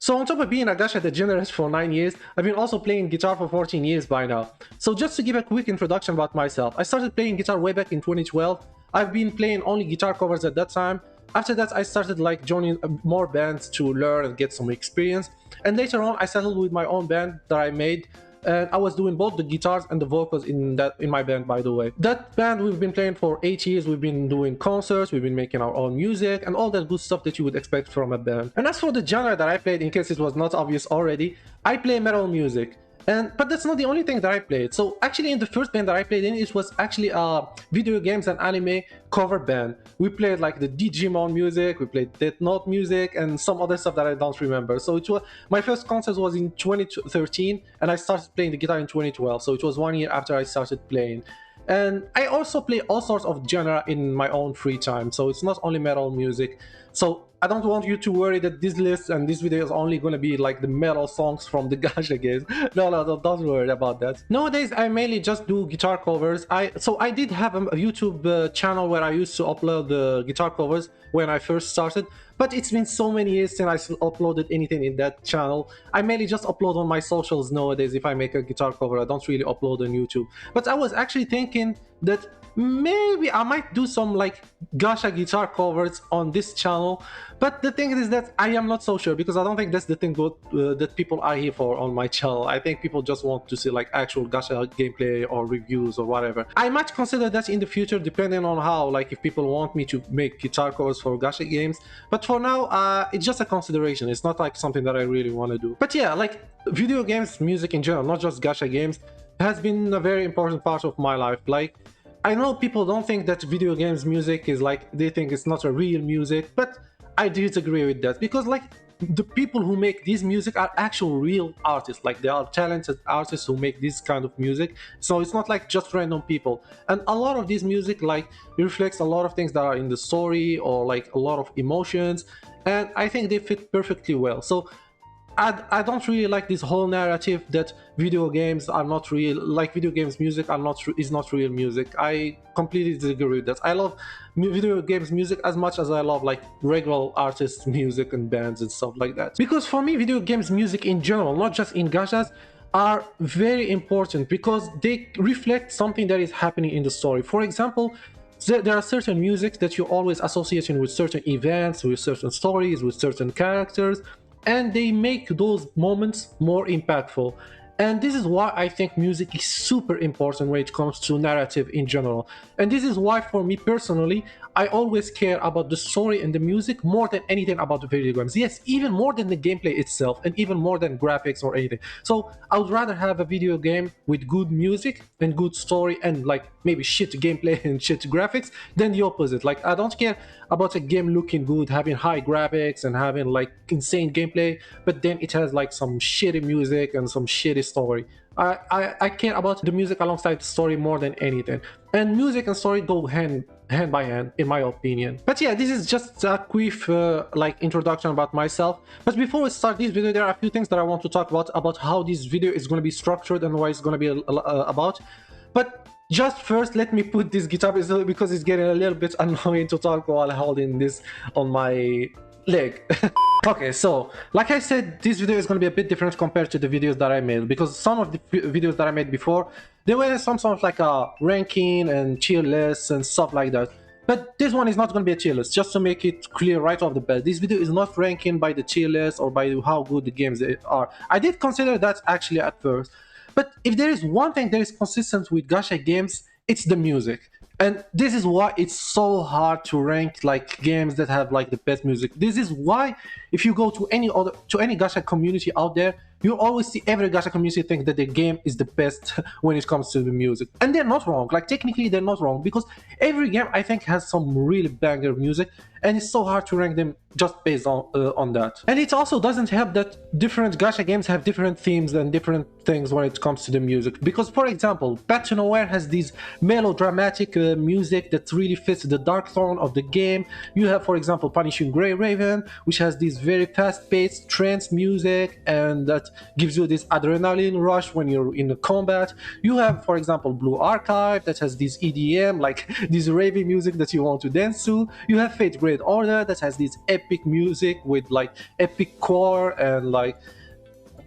So on top of being a Gacha degenerate for 9 years, I've been also playing guitar for 14 years by now. So just to give a quick introduction about myself, I started playing guitar way back in 2012. I've been playing only guitar covers at that time. After that, I started like joining more bands to learn and get some experience. And later on, I settled with my own band that I made. And I was doing both the guitars and the vocals in my band, by the way. That band, we've been playing for 8 years. We've been doing concerts, we've been making our own music and all that good stuff that you would expect from a band. And as for the genre that I played, in case it was not obvious already, I play metal music. But that's not the only thing that I played. So actually in the first band that I played in, it was actually a video games and anime cover band. We played like the Digimon music, we played Death Note music and some other stuff that I don't remember. So it was, my first concert was in 2013 and I started playing the guitar in 2012. So it was 1 year after I started playing. And I also play all sorts of genre in my own free time. So it's not only metal music. So I don't want you to worry that this list and this video is only going to be like the metal songs from the Gacha games. No, don't worry about that. Nowadays, I mainly just do guitar covers. So I did have a YouTube channel where I used to upload the guitar covers when I first started. But it's been so many years since I uploaded anything in that channel. I mainly just upload on my socials nowadays. If I make a guitar cover, I don't really upload on YouTube. But I was actually thinking that maybe I might do some like Gacha guitar covers on this channel. But the thing is that I am not so sure, because I don't think that's the thing that people are here for on my channel. I think people just want to see like actual Gacha gameplay or reviews or whatever. I might consider that in the future, depending on how, like if people want me to make guitar covers for Gacha games. But for now, it's just a consideration. It's not like something that I really want to do. But yeah, like video games, music in general, not just Gacha games, has been a very important part of my life. Like, I know people don't think that video games music is like, they think it's not a real music, but I disagree with that, because like the people who make this music are actual real artists. Like they are talented artists who make this kind of music. So it's not like just random people. And a lot of this music like reflects a lot of things that are in the story or like a lot of emotions. And I think they fit perfectly well. So I don't really like this whole narrative that video games are not real, like video games music is not real music. I completely disagree with that. I love video games music as much as I love like regular artists music and bands and stuff like that. Because for me, video games music in general, not just in gachas, are very important because they reflect something that is happening in the story. For example, there are certain music that you always associating with certain events, with certain stories, with certain characters, and they make those moments more impactful. And this is why I think music is super important when it comes to narrative in general. And this is why for me personally, I always care about the story and the music more than anything about the video games. Yes, even more than the gameplay itself and even more than graphics or anything. So I would rather have a video game with good music and good story and like maybe shit gameplay and shit graphics than the opposite. Like I don't care about a game looking good, having high graphics and having like insane gameplay, but then it has like some shitty music and some shitty story. I care about the music alongside the story more than anything. And music and story go hand by hand, in my opinion. But yeah, this is just a quick like introduction about myself. But before we start this video, there are a few things that I want to talk about how this video is going to be structured and what it's going to be about. But just first, let me put this guitar because it's getting a little bit annoying to talk while holding this on my leg. Okay, so like I said, this video is going to be a bit different compared to the videos that I made, because some of the videos that I made before, they were some sort of like a ranking and tier lists and stuff like that. But this one is not going to be a tier list, just to make it clear right off the bat. This video is not ranking by the tier list or by how good the games are. I did consider that actually at first. But if there is one thing that is consistent with Gacha games, it's the music. And this is why it's so hard to rank like games that have like the best music. This is why if you go to any Gacha community out there, you always see every Gacha community think that the game is the best when it comes to the music. And they're not wrong. Like technically they're not wrong, because every game I think has some really banger music, and it's so hard to rank them just based on that. And it also doesn't help that different Gacha games have different themes and different things when it comes to the music. Because for example, Path to Nowhere has these melodramatic music that really fits the dark tone of the game. You have, for example, Punishing Grey Raven, which has this very fast-paced trance music, and that that gives you this adrenaline rush when you're in the combat. You have, for example, Blue Archive that has this EDM, like this ravey music that you want to dance to. You have Fate Great Order that has this epic music with like epic core, and like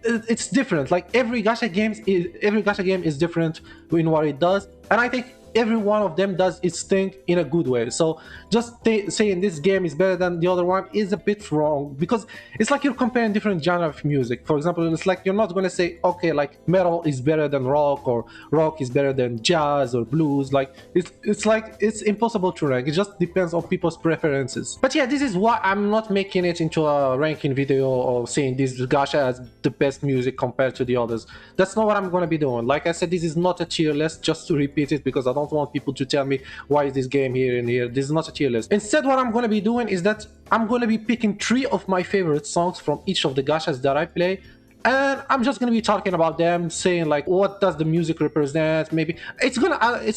it's different. Like every gacha game is different in what it does, and I think every one of them does its thing in a good way. So just saying this game is better than the other one is a bit wrong, because it's like you're comparing different genre of music. For example, it's like you're not going to say, okay, like metal is better than rock, or rock is better than jazz or blues. Like it's like it's impossible to rank. It just depends on people's preferences. But yeah, this is why I'm not making it into a ranking video or saying this gacha has the best music compared to the others. That's not what I'm going to be doing. Like I said, this is not a tier list, just to repeat it, because I don't want people to tell me why is this game here and here. This is not a tier list. Instead, what I'm going to be doing is that I'm going to be picking 3 of my favorite songs from each of the gachas that I play, and I'm just gonna be talking about them, saying like what does the music represent. Maybe it's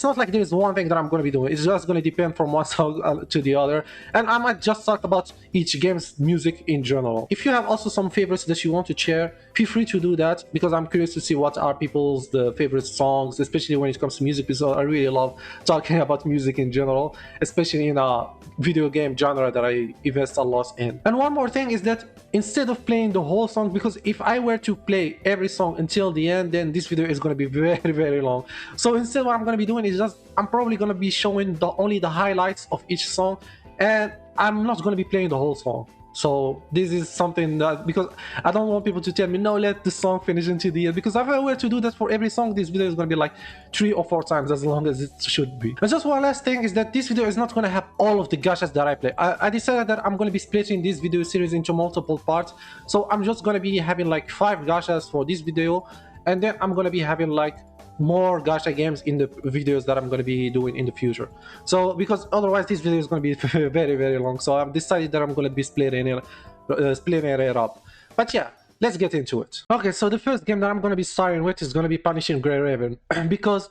not like there's one thing that I'm gonna be doing. It's just gonna depend from one song to the other, and I might just talk about each game's music in general. If you have also some favorites that you want to share, feel free to do that, because I'm curious to see what are people's favorite songs, especially when it comes to music, because I really love talking about music in general, especially in a video game genre that I invest a lot in. And one more thing is that instead of playing the whole song, because if I were to play every song until the end, then this video is going to be very long. So instead, what I'm going to be doing is just I'm probably going to be showing only the highlights of each song, and I'm not going to be playing the whole song. So this is something that, because I don't want people to tell me, no, let the song finish until the end, because if I were to do that for every song, this video is going to be like 3 or 4 times as long as it should be. And just one last thing is that this video is not going to have all of the gachas that I play. I decided that I'm going to be splitting this video series into multiple parts. So I'm just going to be having like 5 gachas for this video, and then I'm going to be having like more gacha games in the videos that I'm going to be doing in the future. So because otherwise this video is going to be very long, so I've decided that I'm going to be splitting it up. But yeah, let's get into it. Okay, so the first game that I'm going to be starting with is going to be Punishing Grey Raven because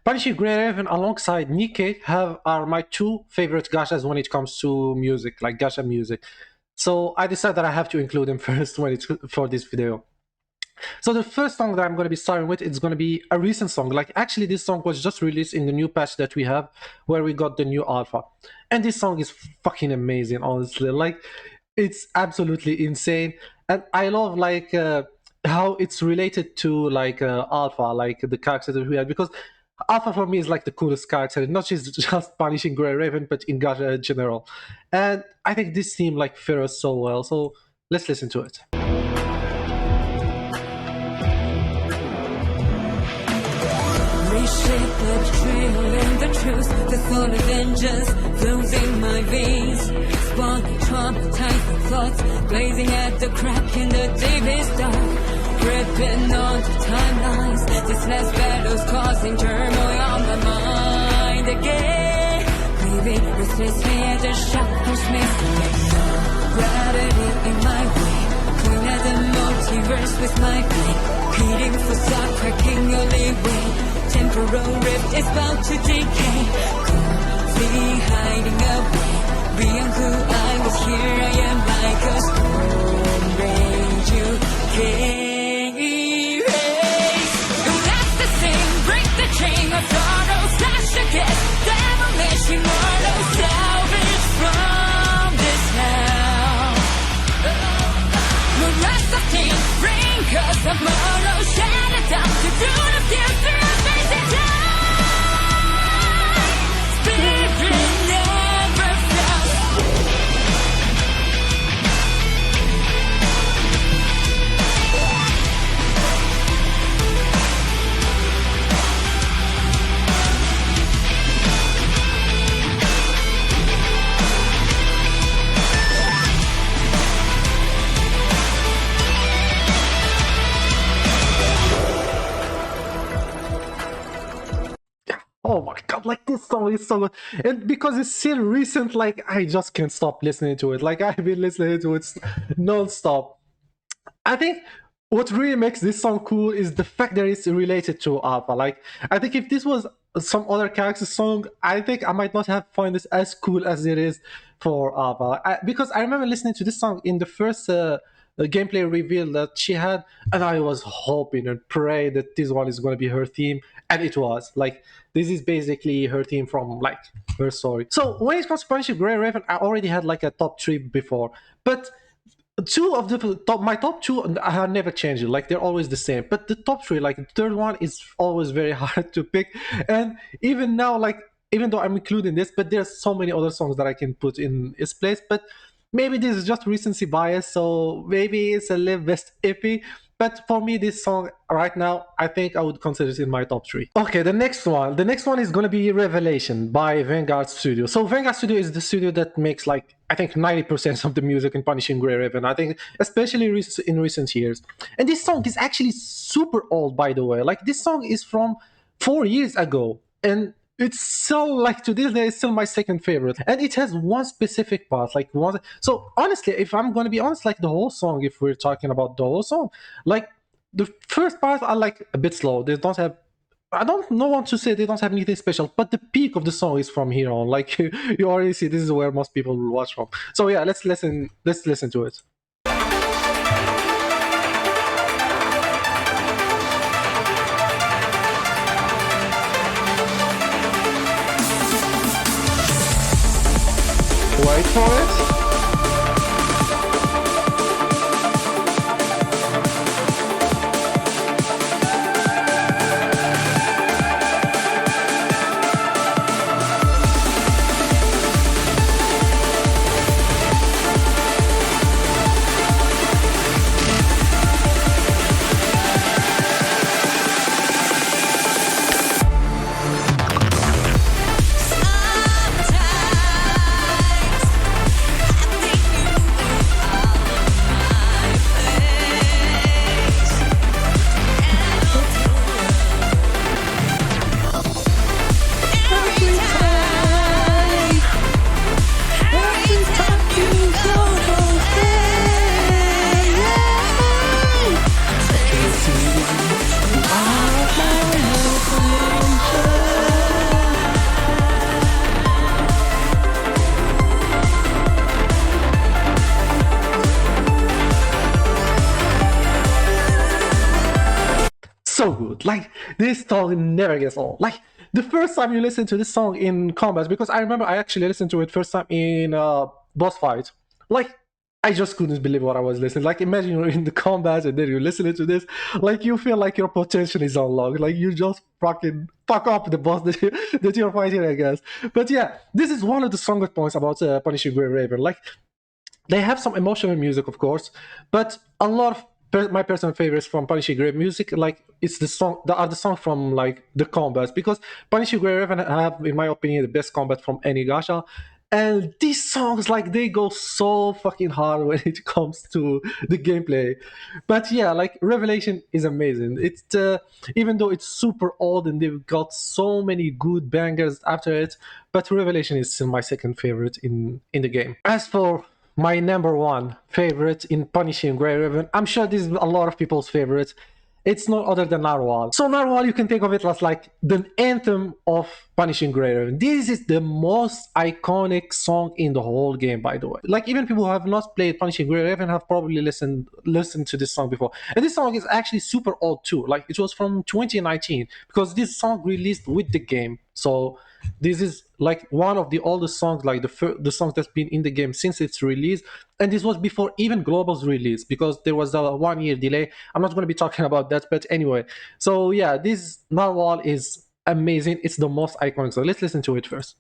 Punishing Grey Raven alongside Nikke are my 2 favorite gachas when it comes to music, like gacha music. So I decided that I have to include them first for this video. So the first song that I'm going to be starting with, it's going to be a recent song. Like actually this song was just released in the new patch that we have, where we got the new alpha, and this song is fucking amazing, honestly. Like it's absolutely insane, and I love like how it's related to like alpha, like the character that we had, because alpha for me is like the coolest character, not just Punishing Grey Raven, but in gacha in general. And I think this theme like fits so well, so let's listen to it. Reshape the betrayal and the truth. The thought of vengeance flows in my veins. Spawn traumatizing thoughts, blazing at the crack in the deepest dark. Gripping onto timelines. This last battle's causing turmoil on my mind again. Leaving restlessly as a shackles missing. Gravity in my way. Clean as a multiverse with my blade. Pleading for stop cracking your leeway. Temporal rift is about to decay. Completely hiding away. Beyond who I was, here I am like a storm rage you can't erase. And that's the thing, break the chain of sorrow, slash again. Demolition, mortal salvage from this hell. The rest of team, bring us tomorrow, shatter down to do the future. Oh my god, like this song is so good. And because it's still recent, like I just can't stop listening to it. Like I've been listening to it non-stop. I think what really makes this song cool is the fact that it's related to Alpha. Like I think if this was some other character's song, I think I might not have found this as cool as it is for Alpha. Because I remember listening to this song in the first gameplay reveal that she had, and I was hoping and praying that this one is going to be her theme, and it was. Like, this is basically her theme from like her story. So when it comes to Punisher Grey Raven, I already had like a top three before, but two of the top, my top two, I have never changed it. Like, they're always the same. But the top three, like the third one, is always very hard to pick. And even now, like, even though I'm including this, but there's so many other songs that I can put in its place. But maybe this is just recency bias, so maybe it's a little bit iffy. But for me, this song right now, I think I would consider it in my top three. Okay, the next one. The next one is gonna be Revelation by Vanguard Studio. So Vanguard Studio is the studio that makes like, I think, 90% of the music in Punishing Grey Raven. I think especially in recent years. And this song is actually super old, by the way. Like, this song is from 4 years ago. And it's still, like, to this day, it's still my second favorite. And it has one specific part, like one. So honestly, if I'm gonna be honest, like the whole song, if we're talking about the whole song, like the first part are like a bit slow. They don't have, I don't know what to say, they don't have anything special, but the peak of the song is from here on. Like, you already see this is where most people will watch from. So yeah, let's listen to it. Wait for it. So good. Like, this song never gets old. Like, the first time you listen to this song in combat, because I remember I actually listened to it first time in boss fight. Like, I just couldn't believe what I was listening. Like, imagine you're in the combat and then you're listening to this. Like, you feel like your potential is unlocked. Like, you just fucking fuck up the boss that you're fighting against. But yeah, this is one of the strongest points about Punishing Grey Raven. Like, they have some emotional music, of course, but a lot of my personal favorites from Punishing Grey music, like, it's the song from like the combats, because Punishing Grey Raven have, in my opinion, the best combat from any gacha. And these songs, like, they go so fucking hard when it comes to the gameplay. But yeah, like, Revelation is amazing. It's even though it's super old and they've got so many good bangers after it, but Revelation is still my second favorite in the game. As for my number one favorite in Punishing Grey Raven, I'm sure this is a lot of people's favorite. It's not other than Narwhal. So Narwhal, you can think of it as like the anthem of Punishing Grey Raven. This is the most iconic song in the whole game, by the way. Like, even people who have not played Punishing Grey Raven have probably listened to this song before. And this song is actually super old too. Like, it was from 2019, because this song released with the game. So this is like one of the oldest songs, like the song that's been in the game since its release. And this was before even Global's release, because there was a 1 year delay. I'm not going to be talking about that, but anyway. So yeah, this Narwhal is amazing. It's the most iconic. So let's listen to it first.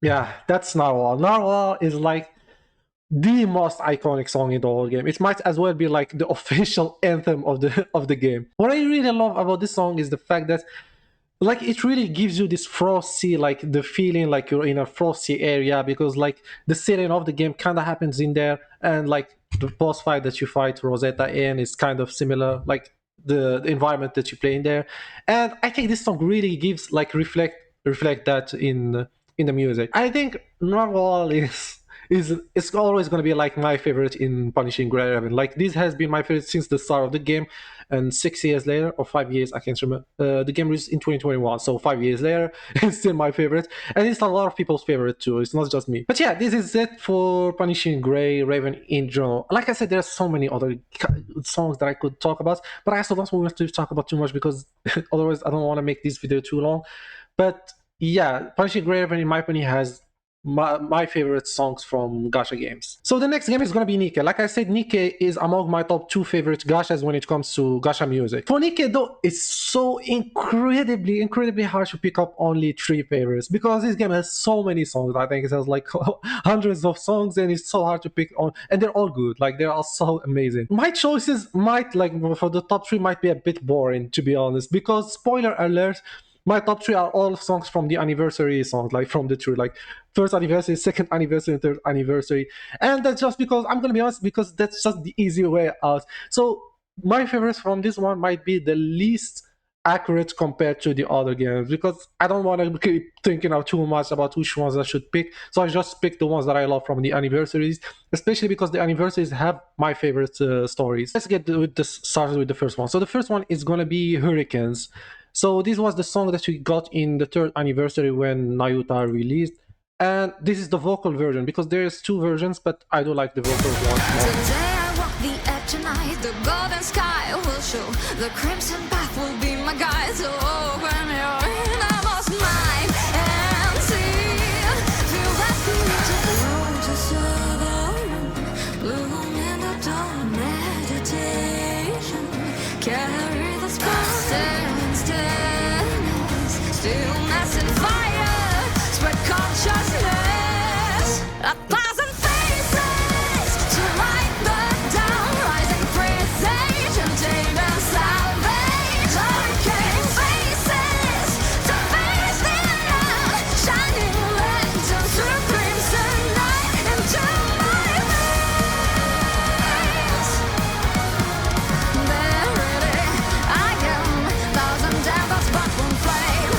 Yeah, that's Narwhal. Narwhal is like the most iconic song in the whole game. It might as well be like the official anthem of the game. What I really love about this song is the fact that like it really gives you this frosty, like the feeling like you're in a frosty area, because like the setting of the game kind of happens in there, and like the boss fight that you fight Rosetta in is kind of similar, like the environment that you play in there. And I think this song really gives like reflect that in the music. I think Narwhal is it's always going to be like my favorite in Punishing Grey Raven. Like this has been my favorite since the start of the game, and 6 years later or 5 years, I can't remember. The game released in 2021, so 5 years later, it's still my favorite, and it's a lot of people's favorite too. It's not just me. But yeah, this is it for Punishing Grey Raven in general. Like I said, there's so many other songs that I could talk about, but I also don't want to talk about too much because otherwise I don't want to make this video too long. But yeah, Punishing Grey Raven, in my opinion, has my favorite songs from Gacha games. So the next game is gonna be Nikke. Like I said, Nikke is among my top 2 favorite Gachas when it comes to Gacha music. For Nikke though, it's so incredibly hard to pick up only 3 favorites, because this game has so many songs. I think it has like hundreds of songs, and it's so hard to pick on, and they're all good. Like they're all so amazing. My choices might, like for the top 3, might be a bit boring, to be honest, because spoiler alert, my top 3 are all songs from the anniversary songs, like from the 3, like first anniversary, second anniversary, third anniversary. And that's just because, I'm gonna be honest, because that's just the easy way out. So my favorites from this one might be the least accurate compared to the other games, because I don't want to keep thinking out too much about which ones I should pick. So I just pick the ones that I love from the anniversaries, especially because the anniversaries have my favorite stories. Let's get started with the first one. So the first one is gonna be Hurricanes. So this was the song that we got in the 3rd anniversary when Nayuta released. And this is the vocal version, because there's 2 versions, but I do like the vocal one more. Today I walk the edge tonight, the golden sky will show, the crimson path will be my guide, so open your hand, I must mind and see, feel that beautiful to serve, bloom in the dawn, meditation, carry the spark. Stillness and fire, spread consciousness. 1,000 faces to light the dawn, rising precision, take and salvage. Hurricane faces to face the night, shining lanterns through crimson night into my veins. Verily, I am 1,000 embers, but one flame.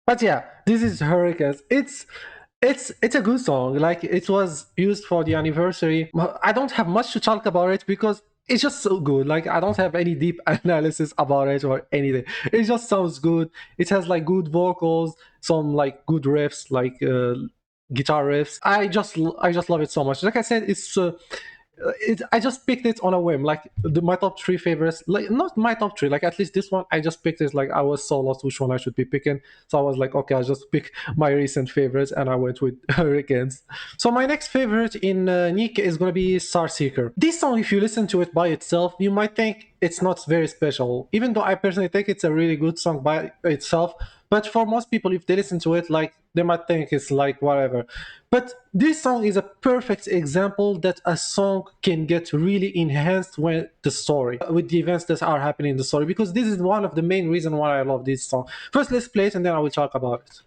But yeah, this is Hurricanes. It's a good song. Like it was used for the anniversary. I don't have much to talk about it because it's just so good. Like I don't have any deep analysis about it or anything. It just sounds good. It has like good vocals, some like good riffs, like guitar riffs. I just love it so much. Like I said, I just picked it on a whim. Like my top 3 favorites, like not my top 3, like at least this one, I just picked it. Like I was so lost which one I should be picking, so I was like, okay, I'll just pick my recent favorites, and I went with Hurricanes. So my next favorite in Nikke is gonna be Star Seeker. This song, if you listen to it by itself, you might think it's not very special, even though I personally think it's a really good song by itself. But for most people, if they listen to it, like they might think it's like whatever. But this song is a perfect example that a song can get really enhanced with the story, with the events that are happening in the story, because this is one of the main reasons why I love this song. First, let's play it and then I will talk about it.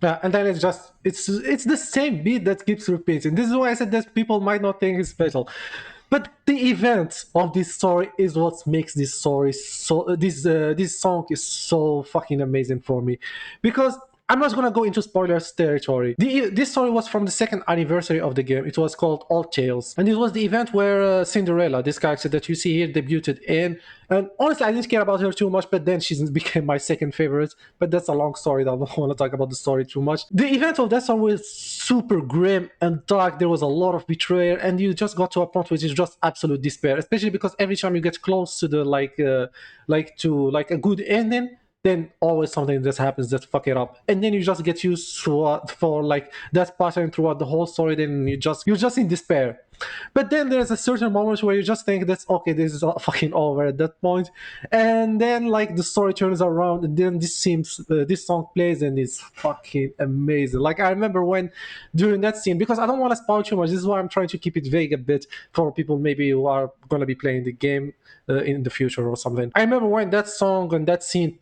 Yeah, and then it's the same beat that keeps repeating. This is why I said that people might not think it's special, but the event of this story is what makes this story so this song is so fucking amazing for me, because I'm not gonna go into spoilers territory. This story was from the second anniversary of the game. It was called Old Tales, and it was the event where Cinderella, this character that you see here, debuted in. And honestly, I didn't care about her too much, but then she became my second favorite. But that's a long story. I don't want to talk about the story too much. The event of that song was super grim and dark. There was a lot of betrayal, and you just got to a point which is just absolute despair. Especially because every time you get close to the like a good ending, then always something just happens that fuck it up, and then you just get used to for like that pattern throughout the whole story. Then you're just in despair. But then there's a certain moment where you just think that's okay, this is all fucking over at that point, and then like the story turns around, and then this song plays, and it's fucking amazing. Like I remember when during that scene, because I don't want to spoil too much. This is why I'm trying to keep it vague a bit for people maybe who are gonna be playing the game in the future or something. I remember when that song and that scene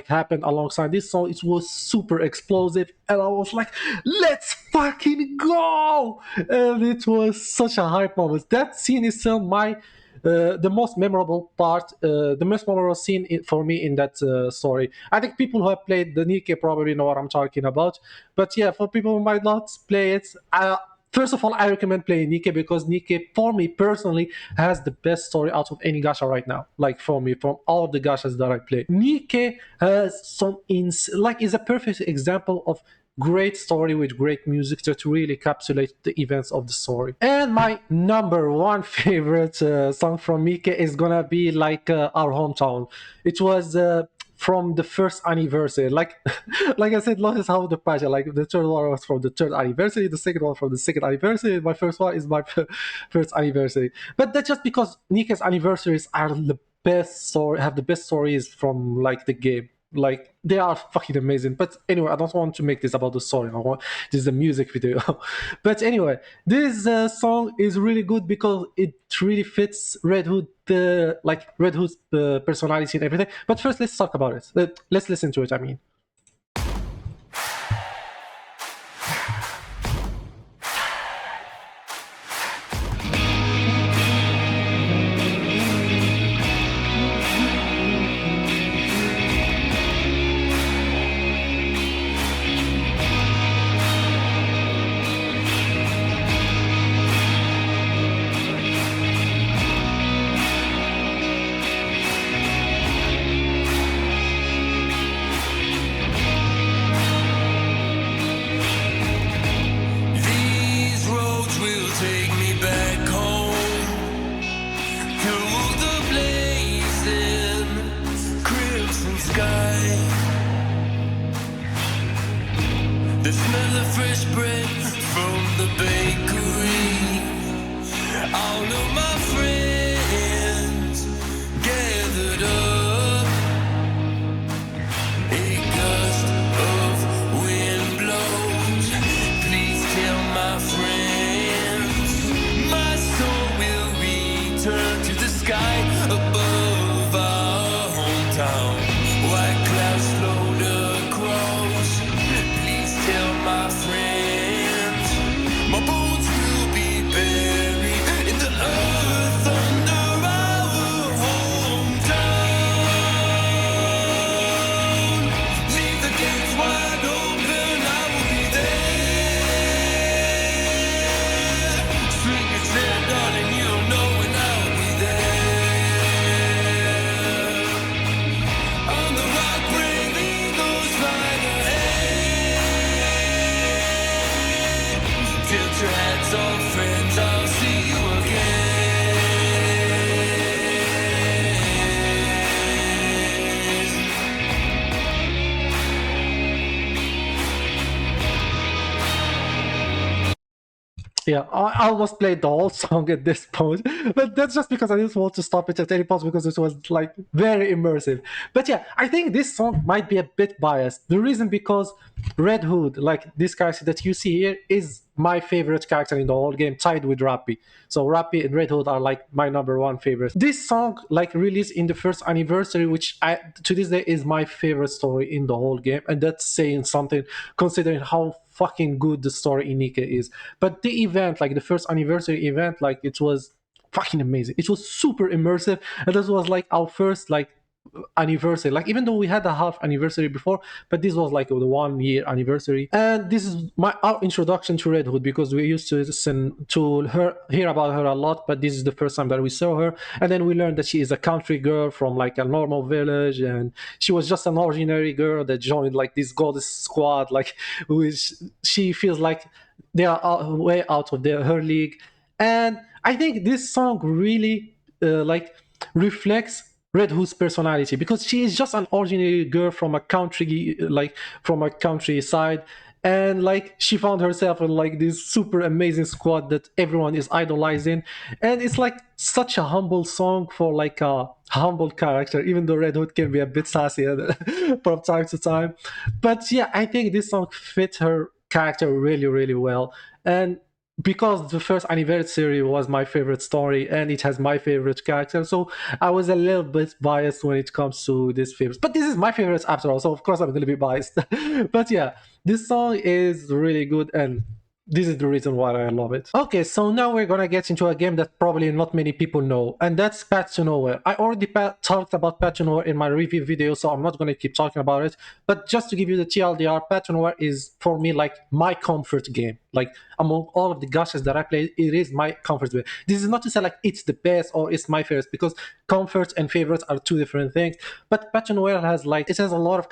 happened alongside this song. It was super explosive, and I was like, "Let's fucking go!" And it was such a hype moment. That scene is still the most memorable part, the most memorable scene for me in that story. I think people who have played the Nikke probably know what I'm talking about. But yeah, for people who might not play it, first of all, I recommend playing Nikke, because Nikke, for me personally, has the best story out of any gacha right now. Like for me, from all of the gachas that I play, Nikke has is a perfect example of great story with great music that really encapsulate the events of the story. And my number one favorite song from Nikke is gonna be Our Hometown. It was from the first anniversary. Like like I said, notice how the pattern, like the third one was from the third anniversary, the second one from the second anniversary, my first one is my first anniversary. But that's just because Nikke's anniversaries are the best story, have the best stories from like the game. Like they are fucking amazing. But anyway, I don't want to make this about the story. This is a music video. But anyway, this song is really good because it really fits Red Hood, Red Hood's personality and everything. But first, let's talk about it. Let's listen to it. I mean. These roads will take me back home to the blazing crimson sky. The smell of fresh bread from the bakery. All of my friends gathered up. A gust of wind blows. Please tell my friends my soul will return to the sky above our hometown. White clouds float across. Please tell my friends my bones will be buried in the earth under our hometown. Leave the gates wide open, I will be there. Swing your chair, darling, you'll know when I'll be there. On the rock, brave eagles flying ahead. Tilt your hats off, friends, I'll see you again. Yeah, I almost played the whole song at this point, but that's just because I didn't want to stop it at any point because it was like very immersive. But yeah, I think this song might be a bit biased. The reason because Red Hood, like this character that you see here, is my favorite character in the whole game, tied with Rappy. So Rappy and Red Hood are like my number one favorites. This song like released in the first anniversary, which I to this day is my favorite story in the whole game, and that's saying something considering how fucking good the story in Nikke is. But the event, like the first anniversary event, like it was fucking amazing. It was super immersive, and this was like our first like anniversary. Like even though we had a half anniversary before, but this was like the 1 year anniversary. And this is our introduction to Red Hood because we used to listen to her, hear about her a lot, but this is the first time that we saw her. And then we learned that she is a country girl from like a normal village, and she was just an ordinary girl that joined like this goddess squad, like which she feels like they are way out of her league. And I think this song really like reflects Red Hood's personality because she is just an ordinary girl from a country, like from a countryside, and like she found herself in like this super amazing squad that everyone is idolizing, and it's like such a humble song for like a humble character, even though Red Hood can be a bit sassy from time to time. But yeah, I think this song fits her character really, really well, and because the first anniversary was my favorite story and it has my favorite character, so I was a little bit biased when it comes to this favorite. But this is my favorite after all, so of course I'm going to be biased. But yeah, this song is really good, and this is the reason why I love it. Okay, so now we're gonna get into a game that probably not many people know, and that's Path to Nowhere. I already talked about Path to Nowhere in my review video, so I'm not gonna keep talking about it. But just to give you the TLDR, Path to Nowhere is for me like my comfort game. Like among all of the gachas that I play, it is my comfort game. This is not to say like it's the best or it's my favorite, because comfort and favorites are two different things. But Path to Nowhere has like, it has a lot of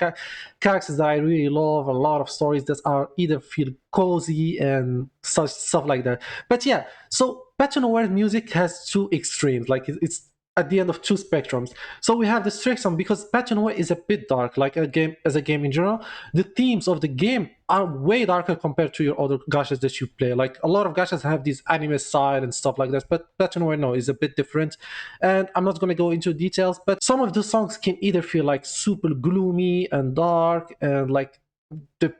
characters that I really love, a lot of stories that are either feel cozy and such stuff like that. But yeah, so Path to Nowhere music has two extremes. Like it's at the end of two spectrums. So we have the strict one because Path to Nowhere is a bit dark, like a game as a game in general. The themes of the game are way darker compared to your other gachas that you play. Like a lot of gachas have this anime side and stuff like that, but Path to Nowhere no is a bit different. And I'm not gonna go into details, but some of the songs can either feel like super gloomy and dark and like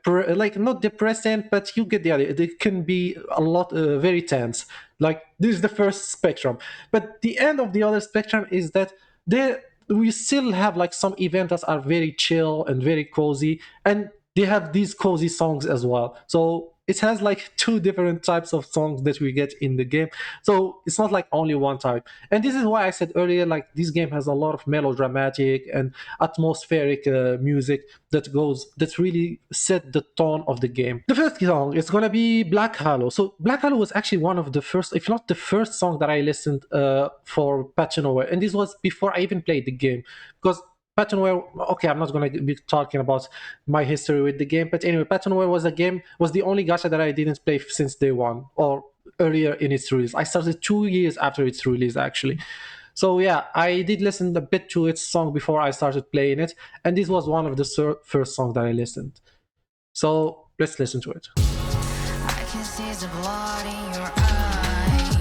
like not depressing, but you get the idea. It can be a lot very tense. Like this is the first spectrum, but the end of the other spectrum is that there we still have like some events that are very chill and very cozy, and they have these cozy songs as well. So it has like two different types of songs that we get in the game, so it's not like only one type. And this is why I said earlier, like this game has a lot of melodramatic and atmospheric music that really set the tone of the game. The first song is gonna be Black Halo. So Black Halo was actually one of the first, if not the first song that I listened for Path to Nowhere, and this was before I even played the game, because Path to Nowhere, okay, I'm not going to be talking about my history with the game, but anyway, Path to Nowhere was the only gacha that I didn't play since day one, or earlier in its release. I started 2 years after its release, actually. So yeah, I did listen a bit to its song before I started playing it, and this was one of the first songs that I listened. So let's listen to it. I can see the blood in your eyes.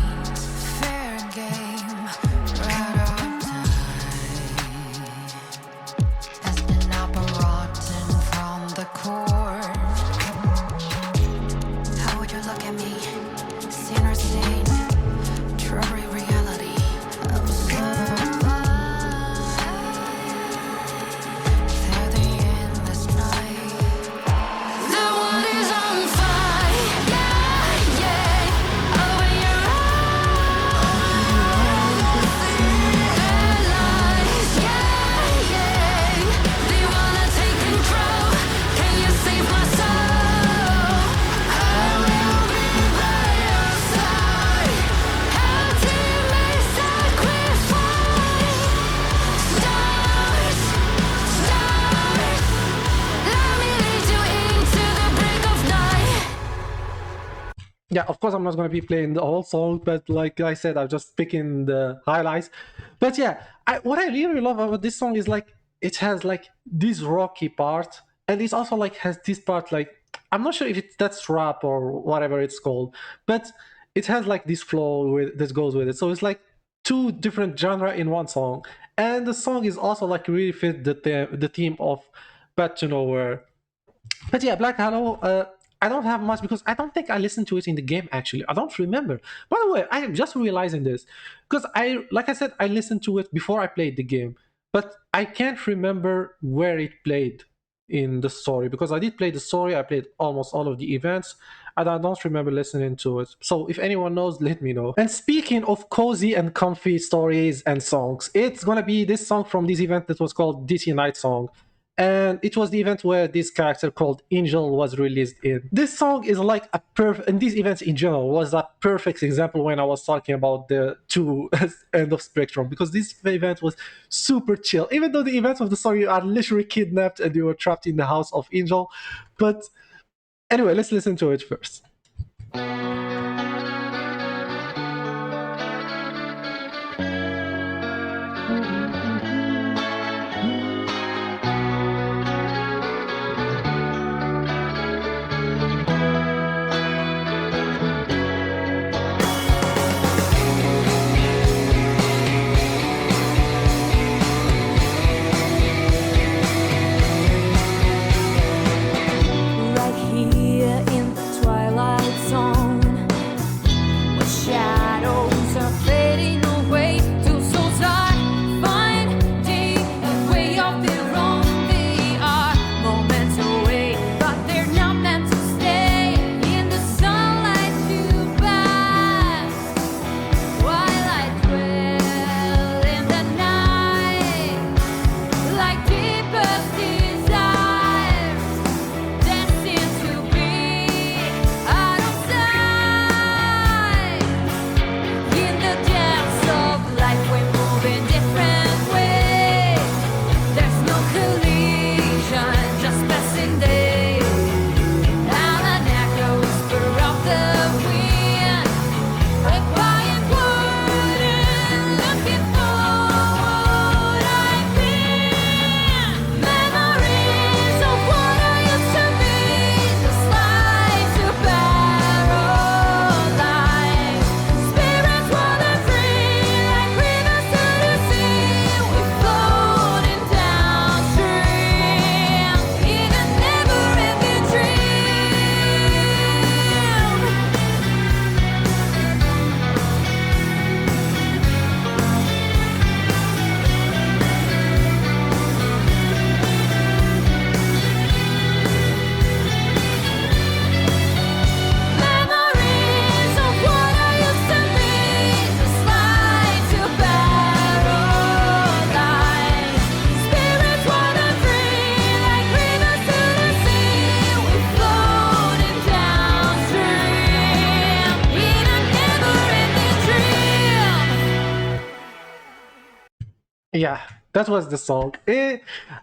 Fair game, right on time. As an apple rotten from the core. How would you look at me? Seen or seen? Truly reality. Observe. Through the endless night. The world is on fire, yeah, yeah. Open your eyes, realize, yeah, yeah. They wanna take control. Can you save my soul? I will be by your side. Ultimate sacrifice. Stars, stars. Let me lead you into the break of night. Yeah, of course I'm not going to be playing the whole song, but like I said, I'm just picking the highlights. But yeah, what I really love about this song is like it has like this rocky part, and it also like has this part like I'm not sure if that's rap or whatever it's called, but it has like this flow that goes with it. So it's like two different genre in one song, and the song is also like really fit the theme of Bad to Nowhere. But yeah, Black Hollow. I don't have much because I don't think I listened to it in the game. Actually, I don't remember. By the way, I am just realizing this because like I said, I listened to it before I played the game, but I can't remember where it played in the story because I did play the story. I played almost all of the events, and I don't remember listening to it. So if anyone knows, let me know. And speaking of cozy and comfy stories and songs, it's gonna be this song from this event that was called DC Night Song. And it was the event where this character called Angel was released in. This song is like a perfect, and these events in general was a perfect example when I was talking about the two end of spectrum, because this event was super chill. Even though the events of the story are literally kidnapped and you were trapped in the house of Angel. But anyway, let's listen to it first. Right here in the twilight zone, where shadows are fading away, two souls are finding a way of their own. They are moments away, but they're not meant to stay in the sunlight too fast. While I dwell in the night, like deepest desires, destined to be out of sight. In the depths of life, we move in different ways. There's no collision, just passing days. And an echo whisper of the wind, a quiet word and looking forward. I've been memories of what I used to be, the slides of paradise. Spirits wander free like rivers to the sea. We're floating downstream in a never-ending dream. Memories of what I used to be, the slides of paradise. Spirits wander free like rivers to the sea. We're floating downstream in a never-ending dream. Yeah, that was the song.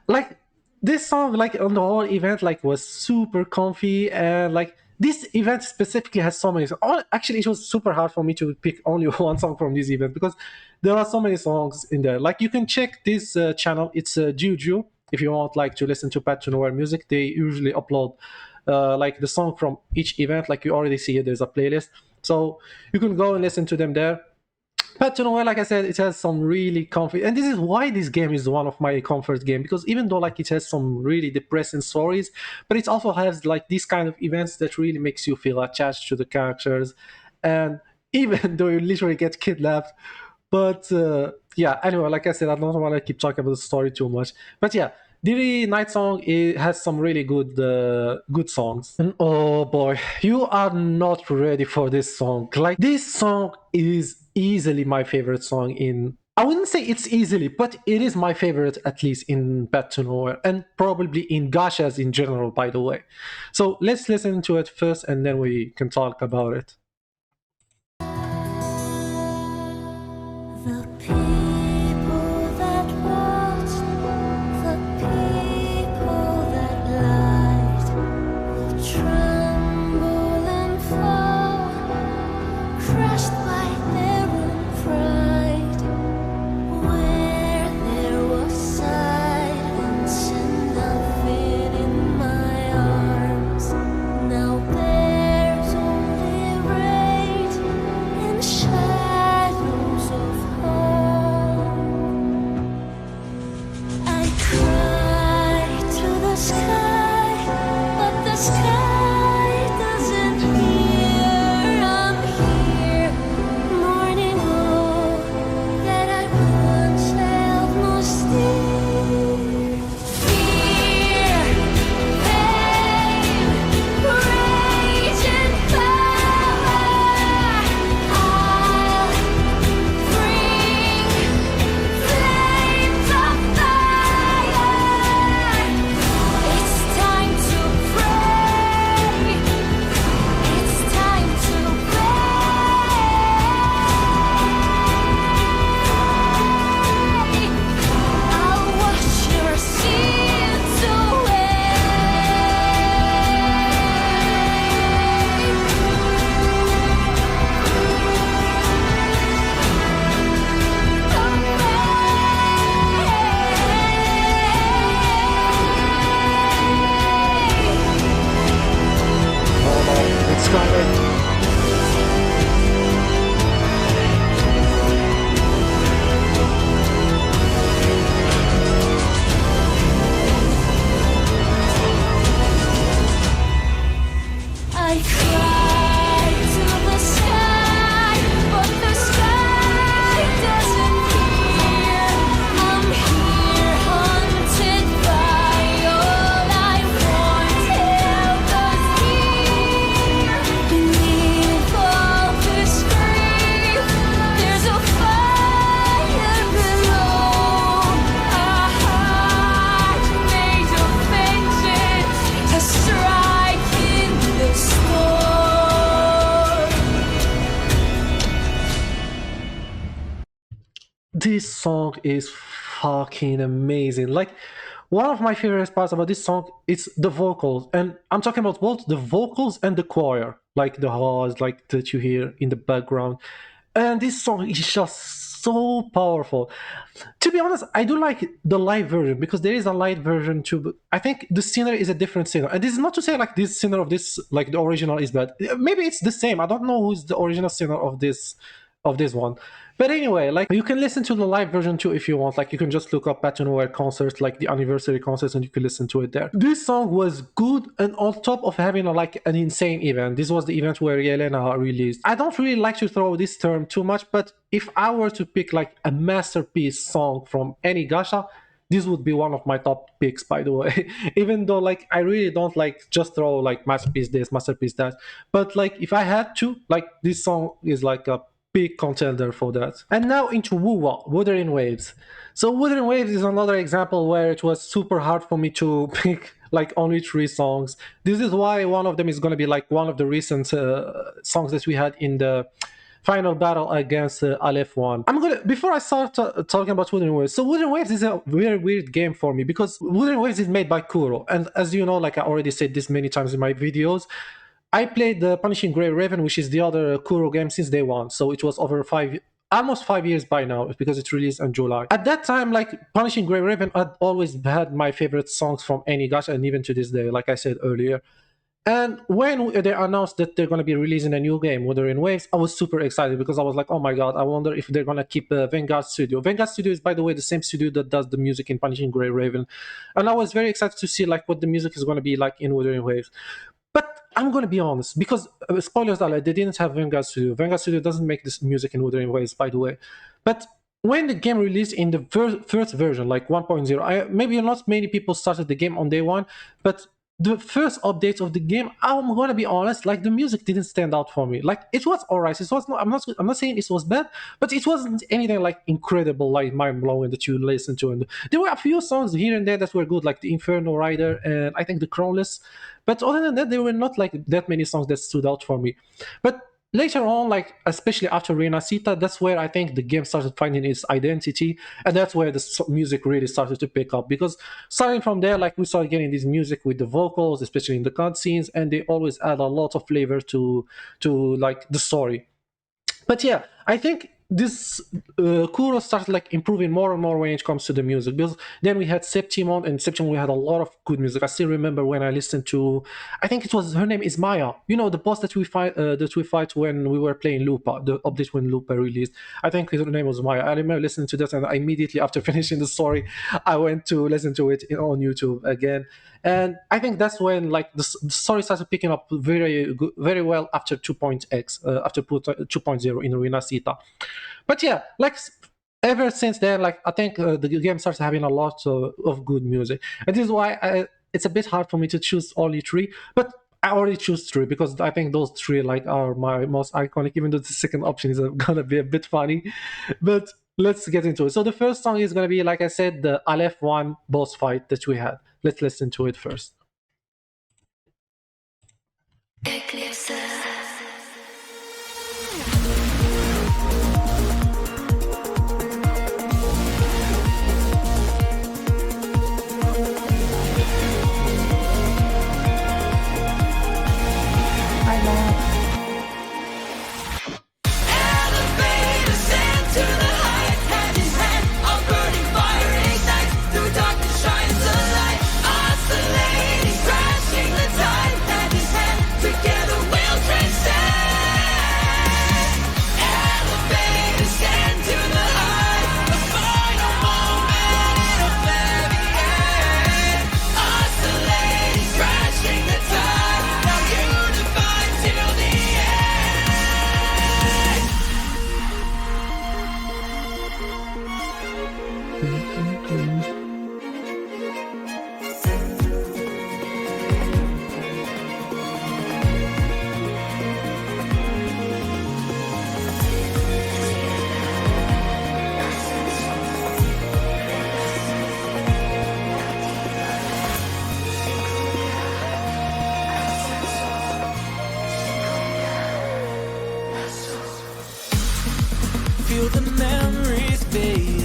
Like this song, like on the whole event, like was super comfy, and like this event specifically has so many. Actually, it was super hard for me to pick only one song from this event because there are so many songs in there. Like you can check this channel. It's Juju. If you want like to listen to Pat to Nowhere music, they usually upload like the song from each event. Like you already see it, there's a playlist, so you can go and listen to them there. But you know what, like I said, it has some really comfy, and this is why this game is one of my comfort game, because even though like it has some really depressing stories, but it also has like these kind of events that really makes you feel attached to the characters, and even though you literally get kidnapped. But yeah, anyway, like I said, I don't want to keep talking about the story too much. But yeah, Diri Night Song, it has some really good songs. And oh boy, you are not ready for this song. Like this song is easily my favorite song in. I wouldn't say it's easily, but it is my favorite, at least in Bad to Nowhere, and probably in Gachas in general, by the way. So let's listen to it first, and then we can talk about it. The people that watched, the people that lied, will tremble and fall, crushed by their own pride. Where there was silence and nothing in my arms, now there's only rage. this song is fucking amazing. Like, one of my favorite parts about this song is the vocals, and I'm talking about both the vocals and the choir, like the horns, like that you hear in the background. And this song is just so powerful. To be honest, I do like the live version because there is a live version too. But I think the singer is a different singer, and this is not to say like this singer of this, like the original, is bad. Maybe it's the same. I don't know who's the original singer of this one. But anyway, like you can listen to the live version too if you want. Like you can just look up Baton Rouge concerts, like the anniversary concerts, and you can listen to it there. This song was good, and on top of having like an insane event, this was the event where Yelena released. I don't really like to throw this term too much, but if I were to pick like a masterpiece song from any gacha, this would be one of my top picks, by the way. Even though like I really don't like just throw like masterpiece this, masterpiece that. But like if I had to, like this song is like a big contender for that. And now into Wuwa, Wuthering Waves. So Wuthering Waves is another example where it was super hard for me to pick like only 3 songs. This is why one of them is going to be like one of the recent songs that we had in the final battle against Aleph 1. Before I start talking about Wuthering Waves, so Wuthering Waves is a very weird game for me because Wuthering Waves is made by Kuro, and as you know, like I already said this many times in my videos, I played the Punishing Grey Raven, which is the other Kuro game, since day one. So it was over almost 5 years by now, because it released in July. At that time, like Punishing Grey Raven had always had my favorite songs from any gacha, and even to this day, like I said earlier. And when they announced that they're going to be releasing a new game, Wuthering Waves, I was super excited because I was like, oh my god, I wonder if they're going to keep Vanguard Studio. Vanguard Studio is, by the way, the same studio that does the music in Punishing Grey Raven. And I was very excited to see like what the music is going to be like in Wuthering Waves. But I'm going to be honest, because spoilers alert, they didn't have Vanguard Studio. Vanguard Studio doesn't make this music in Wuthering Waves, by the way. But when the game released in the first version, like 1.0, maybe not many people started the game on day one, but the first updates of the game, I'm gonna be honest, like the music didn't stand out for me. Like it was alright. It was not, I'm not saying it was bad, but it wasn't anything like incredible, like mind blowing that you listen to. And there were a few songs here and there that were good, like the Inferno Rider and I think the Croneless. But other than that, there were not like that many songs that stood out for me. But later on, like especially after Renacita, that's where I think the game started finding its identity, and that's where the music really started to pick up. Because starting from there, like we started getting this music with the vocals, especially in the cutscenes, and they always add a lot of flavor to like the story. But yeah, I think this Kuro started like improving more and more when it comes to the music, because then we had Septimon, and Septimon we had a lot of good music. I still remember when I listened to, I think it was, her name is Maya, you know, the boss that we fight when we were playing Lupa, the update when Lupa released. I think her name was Maya. I remember listening to that, and immediately after finishing the story I went to listen to it on YouTube again. And I think that's when like the story started picking up very well after 2.x, after 2.0 in Renacita. But yeah, like ever since then, like I think the game starts having a lot of good music, and this is why it's a bit hard for me to choose only 3. But I already choose 3 because I think those 3 like are my most iconic. Even though the second option is gonna be a bit funny, but let's get into it. So the first song is gonna be, like I said, the Aleph 1 boss fight that we had. Let's listen to it first. Eclipse. Feel the memories fade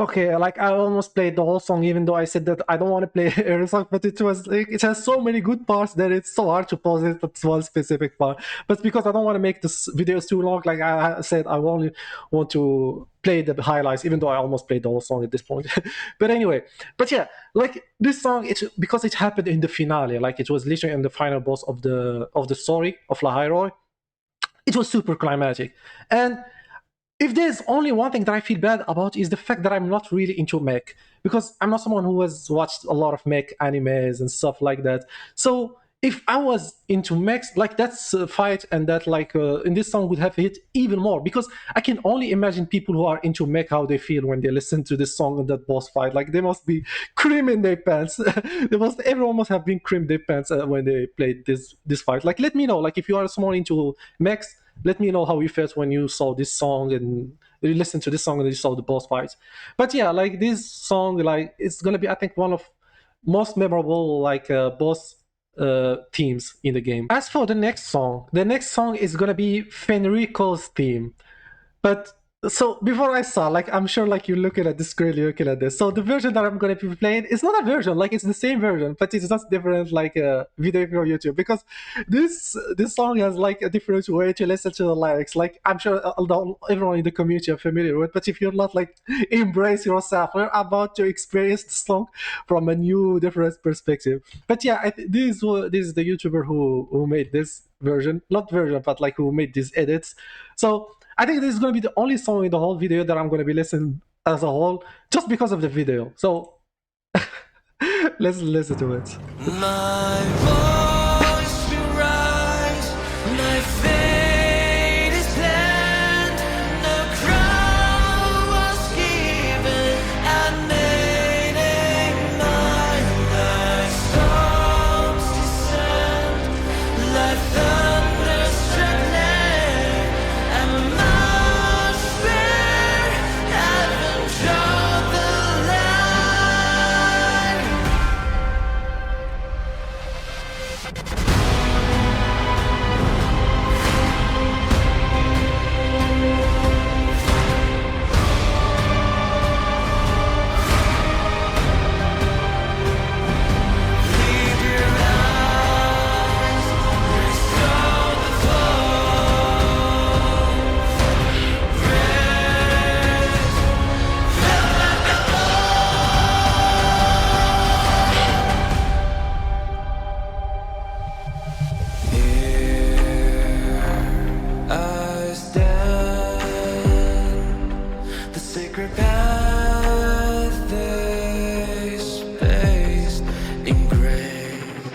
Okay, like I almost played the whole song, even though I said that I don't want to play every song, but it was like it has so many good parts that it's so hard to pause it at one specific part. But because I don't want to make this videos too long, like I said, I only want to play the highlights, even though I almost played the whole song at this point. But anyway, but yeah, like this song, it's because it happened in the finale, like it was literally in the final boss of the story of La Hyrule. It was super climatic, and if there's only one thing that I feel bad about is the fact that I'm not really into mech, because I'm not someone who has watched a lot of mech animes and stuff like that. So if I was into mechs, like that's a fight and that like in this song would have hit even more, because I can only imagine people who are into mech how they feel when they listen to this song and that boss fight. Like they must be creaming their pants. Everyone must have been creaming their pants when they played this fight. Like let me know, like if you are someone into mechs, let me know how you felt when you saw this song and you listened to this song and you saw the boss fights. But yeah, like this song, like it's gonna be, I think, one of most memorable like boss themes in the game. As for the next song is gonna be Fenrico's theme. But so before I saw, like I'm sure like you're looking at the screen, you're looking at this. So the version that I'm gonna be playing is not a version, like it's the same version, but it's just different like a video on YouTube, because this song has like a different way to listen to the lyrics. Like I'm sure everyone in the community are familiar with, but if you're not like embrace yourself, we're about to experience the song from a new different perspective. But yeah, this is the YouTuber who made this version, not version, but like who made these edits. So I think this is going to be the only song in the whole video that I'm going to be listening as a whole, just because of the video. So let's listen to it. My voice will rise, my fate is planned. No crown was given, I made a mind. Like storms descend, like thunderstruck land, and must bear heaven draw the line. Leave your eyes, restore the flow. Rest, feel like a Here I stand, the sacred path is spaced, engraved.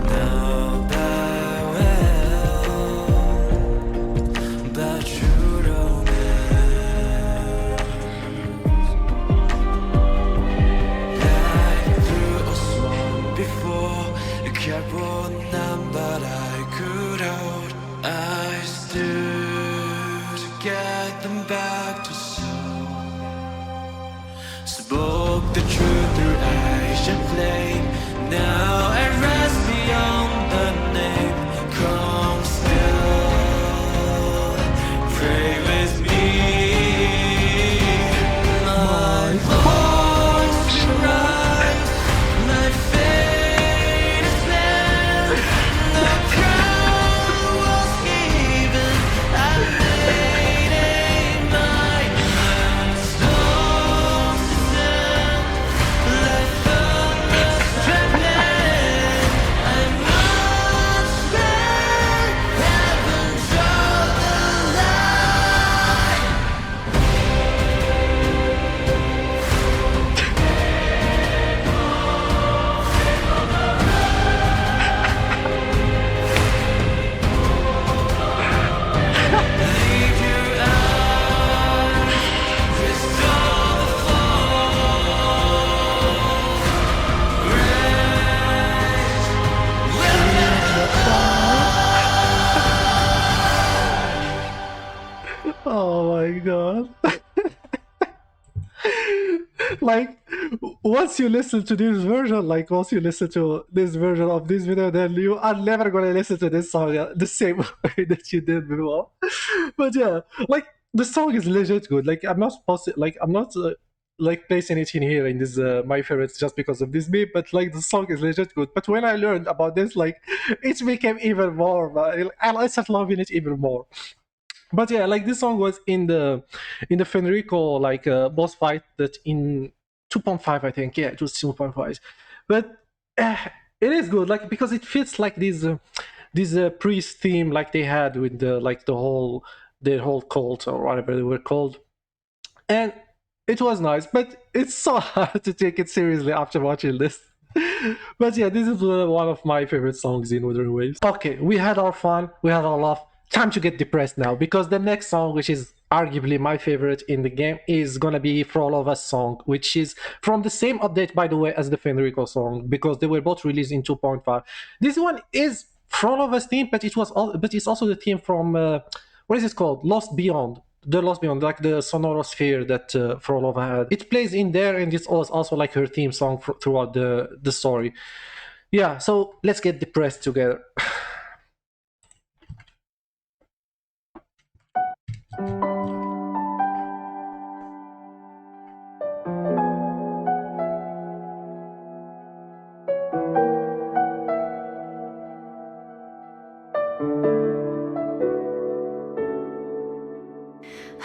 Now thy will, thy true romance, guide through a swan before a careful number I could hold. I stood to guide them back to soul. Spoke the truth through ash and flame. Now I rest beyond the name. Come still, pray with me. My voice will rise, my fate is planned. The crown was given, I made a mind. Storms descend, like thunderstruck land. I must bear heaven draw the line. Leave your eyes, restore the flow. Rest, will Oh my god. Like once you listen to this version, like once you listen to this version of this video, then you are never gonna listen to this song the same way that you did before. But yeah, like The song is legit good. Like I'm not supposed to, like I'm not like placing it in here in this my favorites just because of this beat, but like the song is legit good. But when I learned about this, like it became even more. I started loving it even more. But yeah, like this song was in the Fenrico like boss fight that in 2.5 I think. Yeah, it was 2.5. But uh, it is good like because it fits like this priest theme like they had with the like the whole cult or whatever they were called, and it was nice, but it's so hard to take it seriously after watching this. But yeah, this is one of my favorite songs in Wuthering Waves. Okay, we had our fun, we had our laugh. Time to get depressed now because the next song, which is arguably my favorite in the game, is gonna be For All of Us song, which is from the same update, by the way, as the Fenrico song because they were both released in 2.5. This one is For All of Us theme, but but it's also the theme from what is it called? Lost Beyond. The Lost Beyond, like the sonorosphere that Frolova had. It plays in there, and it's also like her theme song throughout the story. Yeah, so let's get depressed together.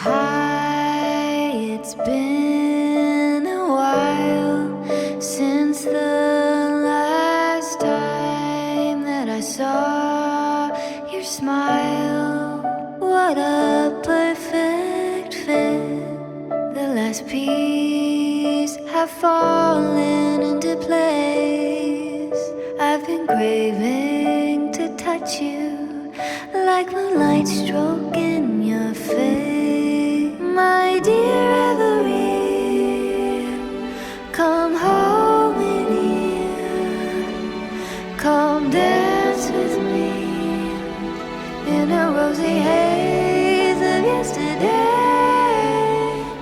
Hi, it's been a while since the last time that I saw your smile. What a perfect fit. The last piece have fallen into place. I've been craving to touch you like moonlight stroking your face. My dear Every, come home with you. Come dance with me in a rosy haze of yesterday.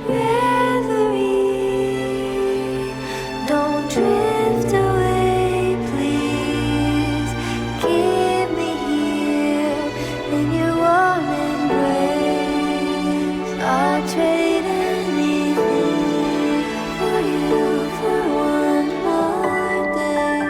Reverie, don't drift away, please. Keep me here in your warm embrace. I'll trade anything for you for one more day.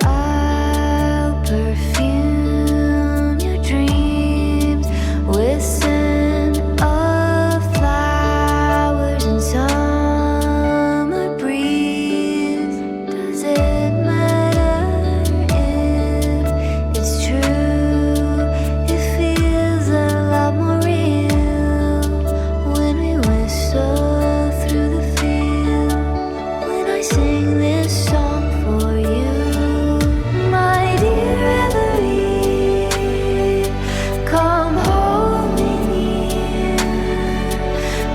I'll perfume your dreams with scent of flowers and summer breeze. Does it matter if it's true? It feels a lot more real when we whistle through the field. When I sing this song for you, my dear Every, come home with me.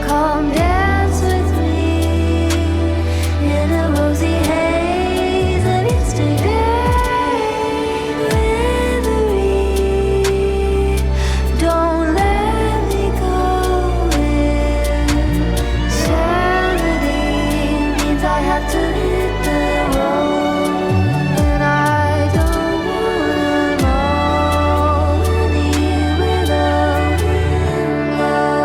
Come dance with me in a rosy haze of yesterday. Reverie, don't let me go in. Sanity means I have to hit the road, and I don't wanna know any without love.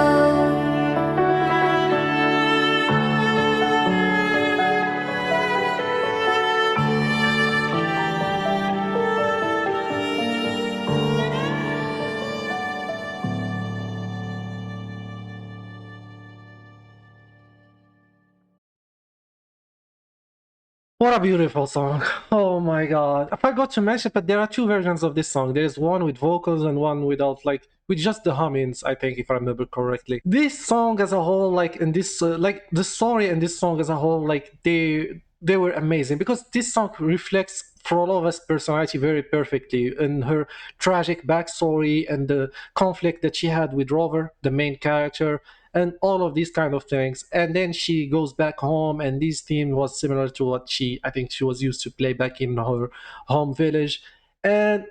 What a beautiful song. Oh my god. I forgot to mention, but there are two versions of this song. There's one with vocals and one without, like, with just the hummings, I think, if I remember correctly. This song as a whole, like, and this, like, the story and this song as a whole, like, they were amazing because this song reflects Frolova's personality very perfectly and her tragic backstory and the conflict that she had with Rover, the main character, and all of these kind of things. And then she goes back home, and this theme was similar to what I think she was used to play back in her home village. And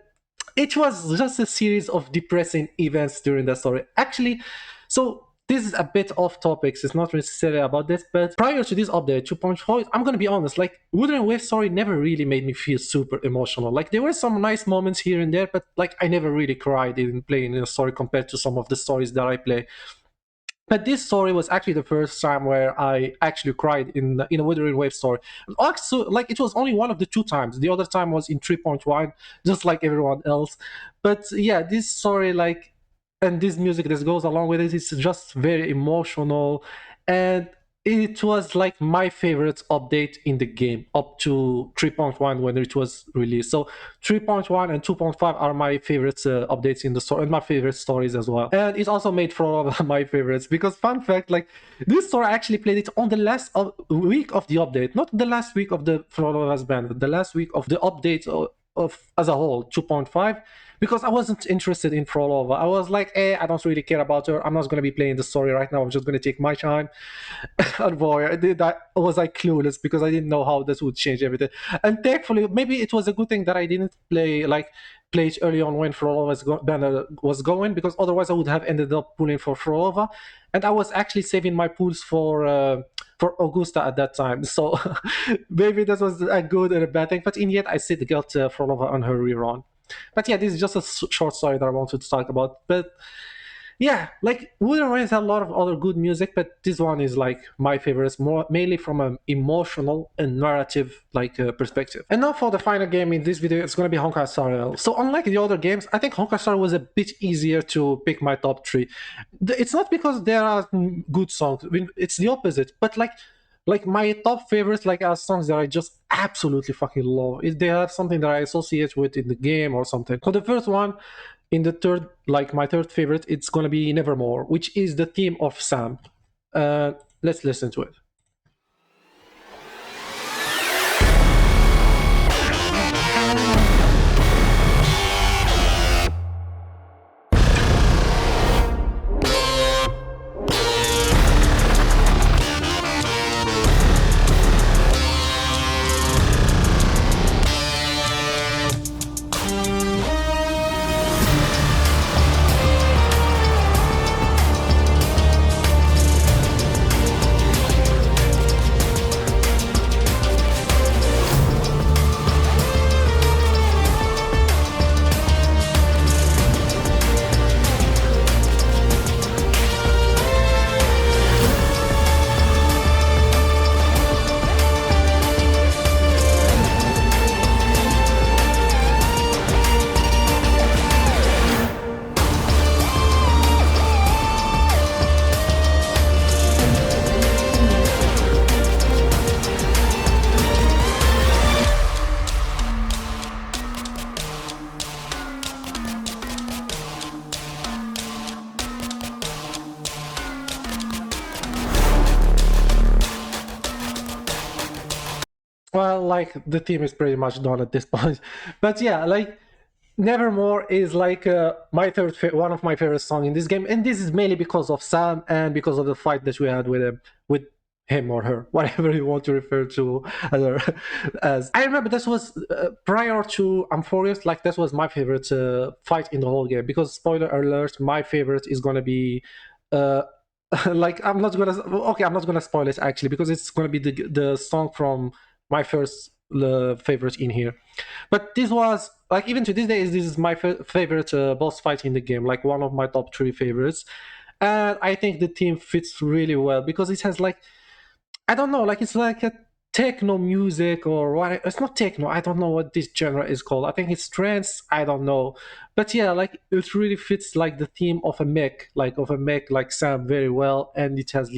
it was just a series of depressing events during the story. Actually, so this is a bit off topics. It's not necessarily about this, but prior to this update 2.4, I'm gonna be honest, like Wuthering Waves story never really made me feel super emotional. Like there were some nice moments here and there, but like I never really cried in playing a story compared to some of the stories that I play. But this story was actually the first time where I actually cried in a Wuthering Waves story. Also, like it was only one of the two times. The other time was in 3.1, just like everyone else. But yeah, this story, like, and this music that goes along with it is just very emotional, and it was like my favorite update in the game up to 3.1 when it was released. So 3.1 and 2.5 are my favorite updates in the story, and my favorite stories as well. And it also made for all of my favorites because, fun fact, like this story I actually played it on the last week of the update, not the last week of the Florola's band, the last week of the update of as a whole 2.5, because I wasn't interested in Frolova. I was like, I don't really care about her. I'm not going to be playing the story right now. I'm just going to take my time. And boy, I was like clueless because I didn't know how this would change everything. And thankfully, maybe it was a good thing that I didn't play it early on when Frolova banner was going, because otherwise I would have ended up pulling for Frolova, and I was actually saving my pulls for Augusta at that time. So maybe that was a good and a bad thing. But in the end, I still got Frolova on her rerun. But yeah, this is just a short story that I wanted to talk about. But yeah, like Wuthering Waves has a lot of other good music, but this one is like my favorites, more mainly from an emotional and narrative perspective. And now for the final game in this video, it's gonna be Honkai Star Rail. So unlike the other games, I think Honkai Star was a bit easier to pick my top three. It's not because there are good songs; I mean, it's the opposite. But like my top favorites like are songs that I just absolutely fucking love. If they have something that I associate with in the game or something. So the first one, in the third, like my third favorite, it's gonna be Nevermore, which is the theme of Sam. Let's listen to it. Well, like the theme is pretty much done at this point, but yeah, like Nevermore is like one of my favorite songs in this game, and this is mainly because of Sam and because of the fight that we had with him or her, whatever you want to refer to her as. I remember this was prior to Amphorius, like this was my favorite fight in the whole game, because spoiler alert, my favorite is gonna be uh, like I'm not gonna spoil it actually, because it's gonna be the song from my first favorite in here. But this was like, even to this day, this is my favorite boss fight in the game, like one of my top three favorites. And I think the theme fits really well because it has like, I don't know, like it's like a techno music or what? It's not techno. I don't know what this genre is called. I think it's trance. I don't know, but yeah, like it really fits like the theme of a mech like Sam very well, and it has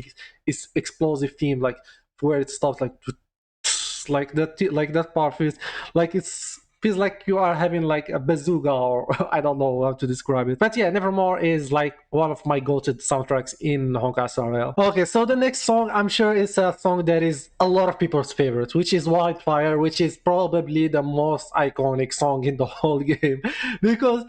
its explosive theme, like where it stops like that part feels like feels like you are having like a bazooka, or I don't know how to describe it. But yeah, Nevermore is like one of my go-to soundtracks in Honkai Star Rail. Okay, so the next song I'm sure is a song that is a lot of people's favorite, which is Wildfire, which is probably the most iconic song in the whole game because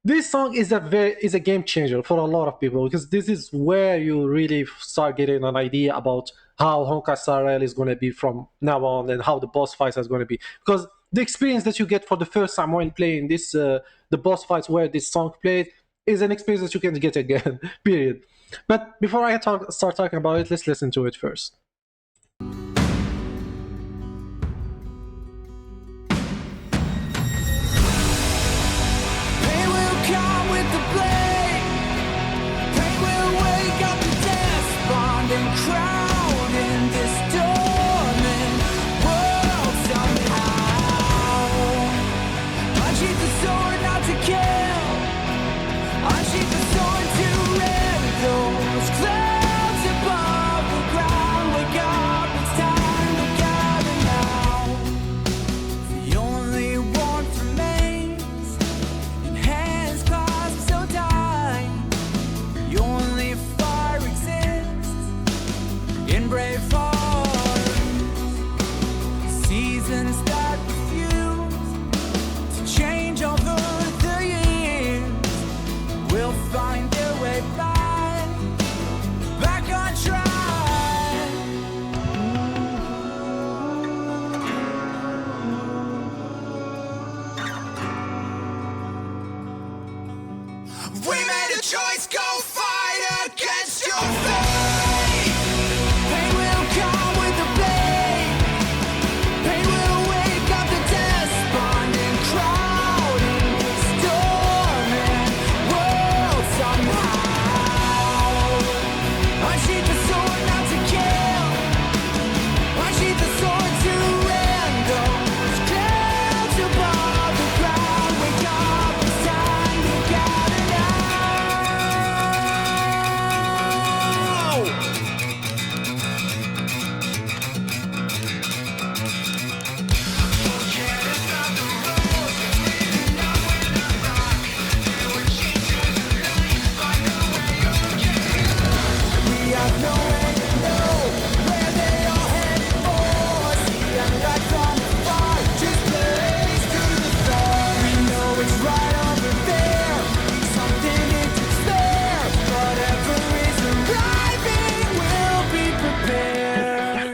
This song is a game changer for a lot of people because this is where you really start getting an idea about how Honkai Star Rail is going to be from now on and how the boss fights are going to be. Because the experience that you get for the first time when playing this, the boss fights where this song played, is an experience that you can get again. Period. But before I start talking about it, let's listen to it first. Pain will come with the blade. Pain will wake up the despondent crowd in this dormant world somehow. Unsheath the sword not to kill. Unsheath the sword to rend those clouds above the ground. Wake up, it's time to gather now. The only warmth remains in hands clasped so tight. The only fire exists in brave hearts. Seasons that refuse to change over the years will find their way back on track. We made a choice, go fight against your fate. Pain will come with the blade. Pain will wake up the despondent crowd in this dormant world somehow. Unsheath the sword not to kill. Unsheath the sword to rend those clouds above the ground. Wake up, it's time to gather now. We have no way to know where they are headed for. See them back from afar, just blaze through the storm. We know it's right over there, something to spare. Whatever is arriving, we'll be prepared.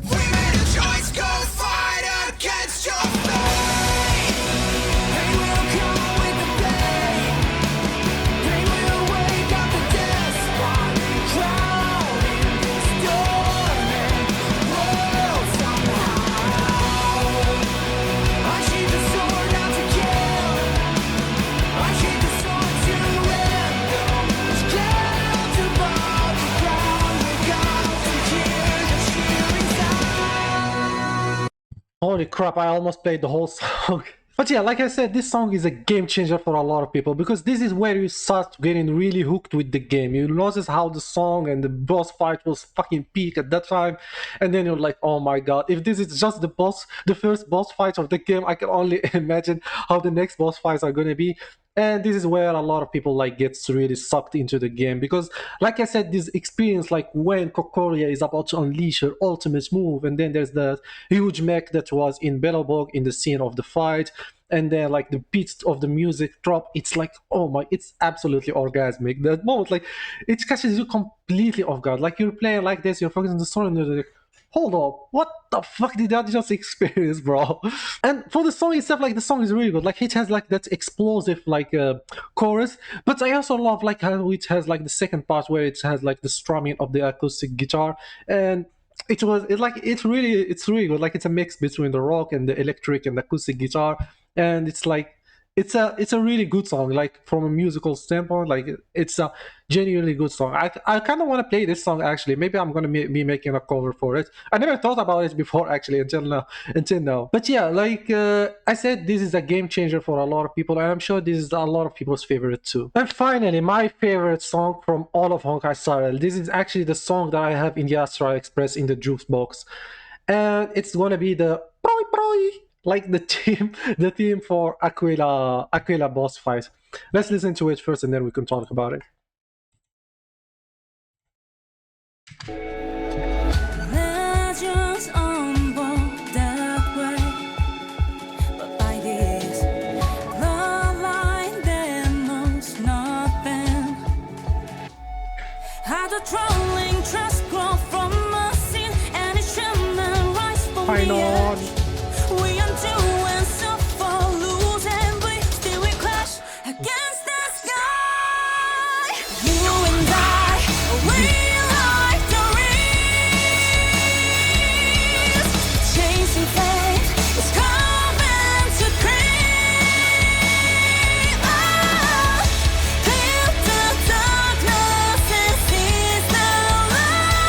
We made a choice, go fight against your fate. Pain will come with the blade. Pain will wake up the despondent crowd in this dormant world somehow. Unsheath the sword not to kill. Unsheath the sword to rend those clouds above the ground. Wake up to hear the cheering sound. Holy crap, I almost played the whole song. But yeah, like I said, this song is a game changer for a lot of people because this is where you start getting really hooked with the game. You notice how the song and the boss fight was fucking peak at that time, and then you're like, oh my god, if this is just the first boss fight of the game, I can only imagine how the next boss fights are gonna be. And this is where a lot of people like gets really sucked into the game because, like I said, this experience, like when Kokoria is about to unleash her ultimate move, and then there's that huge mech that was in Belobog in the scene of the fight, and then like the beats of the music drop. It's like, oh my, it's absolutely orgasmic. That moment, like, it catches you completely off guard. Like you're playing like this, you're focusing on the story, and you're like, hold up, what the fuck did I just experience, bro? And for the song itself, like the song is really good. Like it has like that explosive like chorus, but I also love like how it has like the second part where it has like the strumming of the acoustic guitar, and it's really good. Like it's a mix between the rock and the electric and the acoustic guitar, and it's like it's a really good song. Like from a musical standpoint, like it's a genuinely good song. I kind of want to play this song actually. Maybe I'm gonna be making a cover for it. I never thought about it before actually until now. But yeah, like I said, this is a game changer for a lot of people, and I'm sure this is a lot of people's favorite too. And finally, my favorite song from all of Honkai Star Rail. This is actually the song that I have in the Astral Express in the jukebox, and it's gonna be the Proi Proi, like the theme for Aquila boss fight. Let's listen to it first, and then we can talk about it. Legends unborn. I know. We undo and suffer, lose and bleed, still we crash against the sky. You and I, we like the reeds, chasing fate is coming to creep. Clear the darkness and seize the light.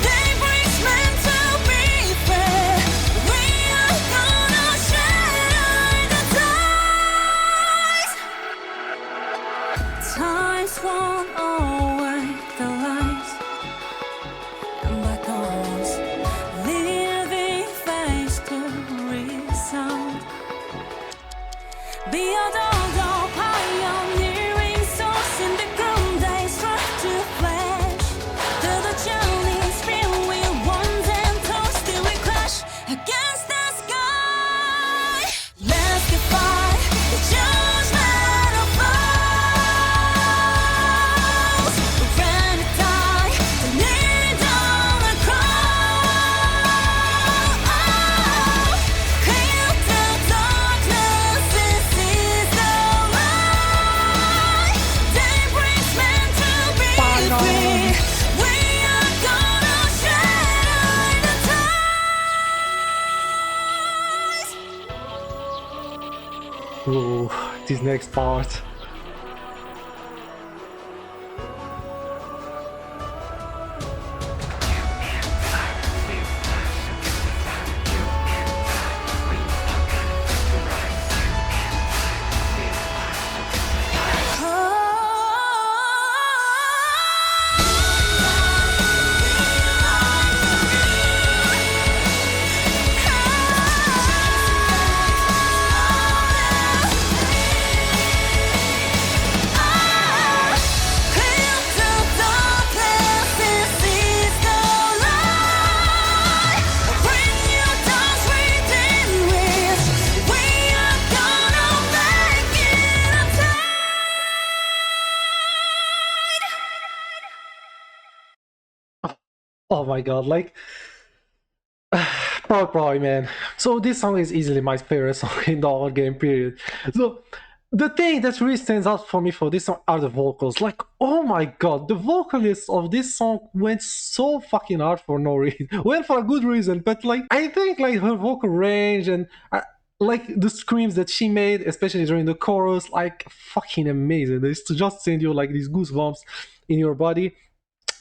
Day brings men to be free. We are gonna shatter the ties. Times won't await the light, and black holes leaving face to resound. Beyond all the pioneering souls in the ground, they strive to flash. Through the journey's real, we want and toss till we crash against the sky. Let's defy the judgment of foes. We're ready to die, the need on the cross. Clear the darkness and seize the light. Day brings men to be free. We are gonna shatter the ties. Ooh, this next part. Oh my god, like, oh boy, man. So this song is easily my favorite song in the whole game period. So the thing that really stands out for me for this song are the vocals. Like, oh my god, the vocalists of this song went so fucking hard for no reason. Well, for a good reason, but like, I think like her vocal range and like the screams that she made, especially during the chorus, like fucking amazing. It's to just send you like these goosebumps in your body.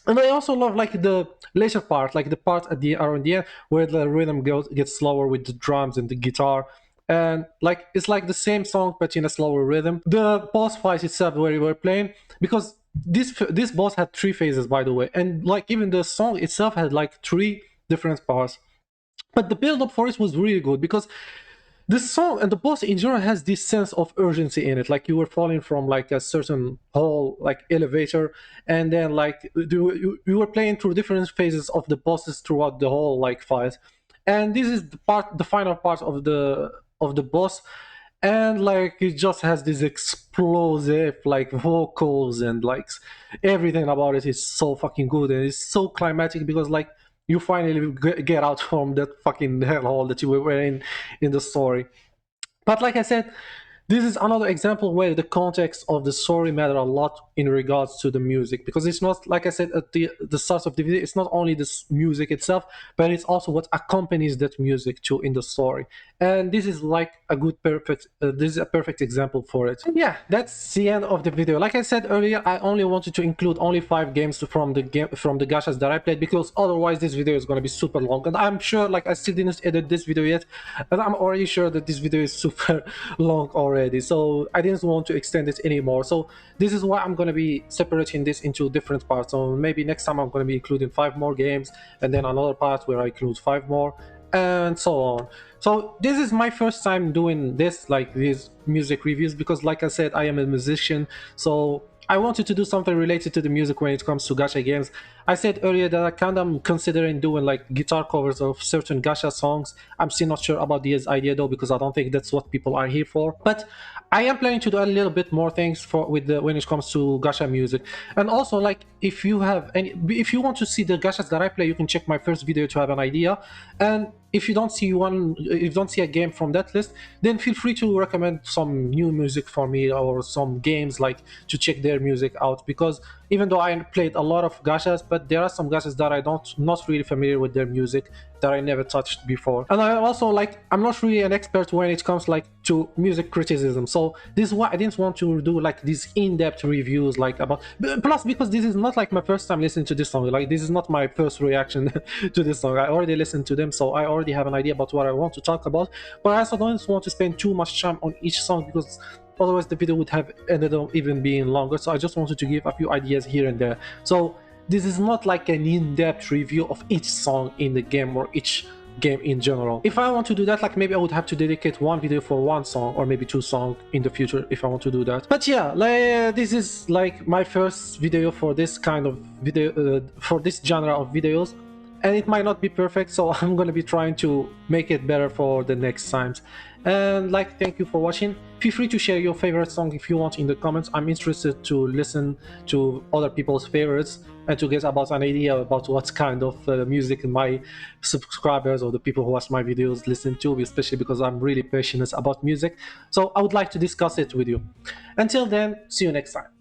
And I also love like the later part, like the part at the around the end where the rhythm gets slower with the drums and the guitar, and like it's like the same song but in a slower rhythm. The boss fight itself where you were playing, because this boss had 3 phases, by the way, and like even the song itself had like 3 different parts. But the build up for it was really good because the song and the boss in general has this sense of urgency in it, like you were falling from like a certain hall, like elevator, and then like you were playing through different phases of the bosses throughout the whole like fight, and this is the final part of the boss, and like it just has this explosive like vocals, and like everything about it is so fucking good, and it's so climatic because like you finally get out from that fucking hellhole that you were in the story. But like I said, this is another example where the context of the story matter a lot in regards to the music, because it's not, like I said at the start of the video, it's not only the music itself, but it's also what accompanies that music to in the story. And this is like a good perfect this is a perfect example for it. And yeah, that's the end of the video. Like I said earlier, I only wanted to include only 5 games from the gachas that I played, because otherwise this video is going to be super long, and I'm sure, like, I still didn't edit this video yet, and I'm already sure that this video is super long already, so I didn't want to extend it anymore. So this is why I'm going to be separating this into different parts. So maybe next time I'm going to be including 5 more games, and then another part where I include 5 more, and so on. So this is my first time doing this, like these music reviews, because like I said, I am a musician, so I wanted to do something related to the music when it comes to gacha games. I said earlier that I kind of considering doing like guitar covers of certain gacha songs. I'm still not sure about this idea though, because I don't think that's what people are here for. But I am planning to do a little bit more things for with the when it comes to gacha music. And also, like, if you have any, if you want to see the gachas that I play, you can check my first video to have an idea. And if you don't see one, if you don't see a game from that list, then feel free to recommend some new music for me or some games like to check their music out, because even though I played a lot of gachas, but there are some gachas that I don't not really familiar with their music, that I never touched before. And I also, like, I'm not really an expert when it comes like to music criticism, so this is why I didn't want to do like these in-depth reviews like about, plus because this is not like my first time listening to this song, like this is not my first reaction to this song. I already listened to them, so I already have an idea about what I want to talk about, but I also don't want to spend too much time on each song, because otherwise the video would have ended up even being longer. So I just wanted to give a few ideas here and there. So this is not like an in-depth review of each song in the game or each game in general. If I want to do that, like, maybe I would have to dedicate one video for one song, or maybe two songs in the future if I want to do that. But yeah, like, this is like my first video for this kind of video, for this genre of videos, and it might not be perfect, so I'm gonna be trying to make it better for the next times. And like, thank you for watching. Feel free to share your favorite song if you want in the comments. I'm interested to listen to other people's favorites and to get about an idea about what kind of music my subscribers or the people who watch my videos listen to, especially because I'm really passionate about music. So I would like to discuss it with you. Until then, see you next time.